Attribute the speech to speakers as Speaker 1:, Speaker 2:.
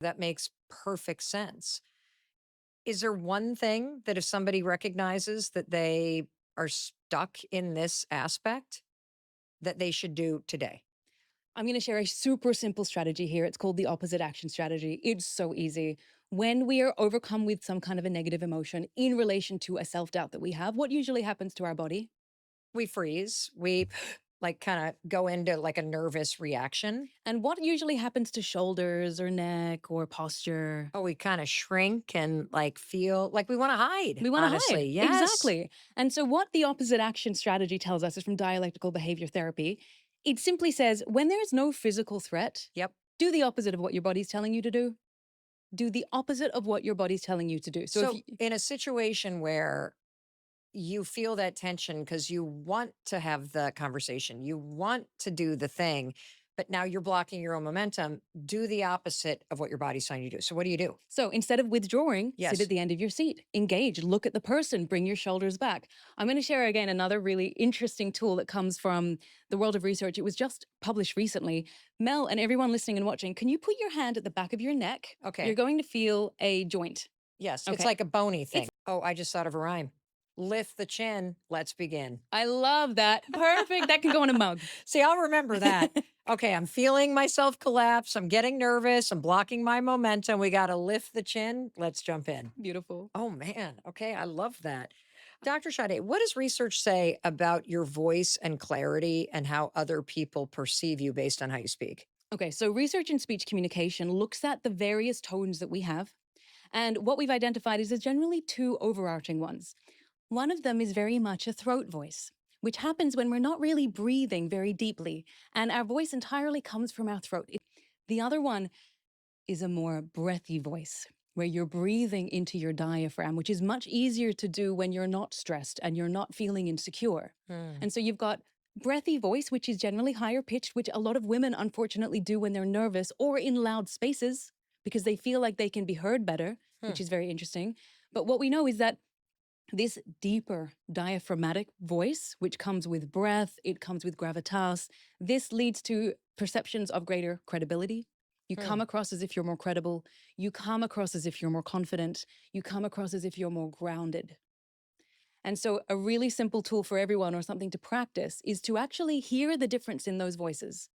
Speaker 1: That makes perfect sense. Is there one thing that if somebody recognizes that they are stuck in this aspect that they should do today?
Speaker 2: I'm going to share a super simple strategy here. It's called the opposite action strategy. It's so easy. When we are overcome with some kind of a negative emotion in relation to a self doubt that we have, what usually happens to our body?
Speaker 1: We freeze, we like kind of go into like a nervous reaction.
Speaker 2: And what usually happens to shoulders or neck or posture?
Speaker 1: Oh, we kind of shrink and like feel like we want to hide,
Speaker 2: We want to
Speaker 1: honestly.
Speaker 2: hide.
Speaker 1: Yes.
Speaker 2: Exactly. And so, what the opposite action strategy tells us is from dialectical behavior therapy. It simply says when there is no physical threat,
Speaker 1: Yep.
Speaker 2: do the opposite of what your body's telling you to do. Do the opposite of what your body's telling you to do. So, if
Speaker 1: So,
Speaker 2: you,
Speaker 1: in a situation where you feel that tension because you want to have the conversation, you want to do the thing, but now you're blocking your own momentum, do the opposite of what your body's telling you to do. So, what do you do?
Speaker 2: So instead of withdrawing, sit at
Speaker 1: Yes.
Speaker 2: the end of your seat, engage, look at the person, bring your shoulders back. I'm going to share again another really interesting tool that comes from the world of research. It was just published recently. Mel and everyone listening and watching, can you put your hand at the back of your neck? You're
Speaker 1: Okay.
Speaker 2: going to feel a joint.
Speaker 1: Yes. It's
Speaker 2: Okay.
Speaker 1: like a bony thing.
Speaker 2: It's
Speaker 1: Oh, I just thought of a rhyme. Lift the chin. Let's begin.
Speaker 2: I love that. Perfect. That can go in a mug.
Speaker 1: See, I'll remember that. Okay, I'm feeling myself collapse. I'm getting nervous. I'm blocking my momentum. We got to lift the chin. Let's jump in.
Speaker 2: Beautiful.
Speaker 1: Oh, man. Okay, I love that. Dr. Sade, what does research say about your voice and clarity and how other people perceive you based on how you speak?
Speaker 2: Okay, so research in speech communication looks at the various tones that we have. And what we've identified is there's generally two overarching ones. One of them is very much a throat voice, which happens when we're not really breathing very deeply, and our voice entirely comes from our throat. The other one is a more breathy voice, where you're breathing into your diaphragm, which is much easier to do when you're not stressed and you're not feeling insecure.
Speaker 1: Hmm.
Speaker 2: And so you've got breathy voice, which is generally higher pitched, which a lot of women unfortunately do when they're nervous or in loud spaces because they feel like they can be heard better,
Speaker 1: Hmm.
Speaker 2: which is very interesting. But what we know is that this deeper diaphragmatic voice, which comes with breath, it comes with gravitas, this leads to perceptions of greater credibility. You
Speaker 1: Hmm.
Speaker 2: come across as if you're more credible. You come across as if you're more confident. You come across as if you're more grounded. And so, a really simple tool for everyone or something to practice is to actually hear the difference in those voices.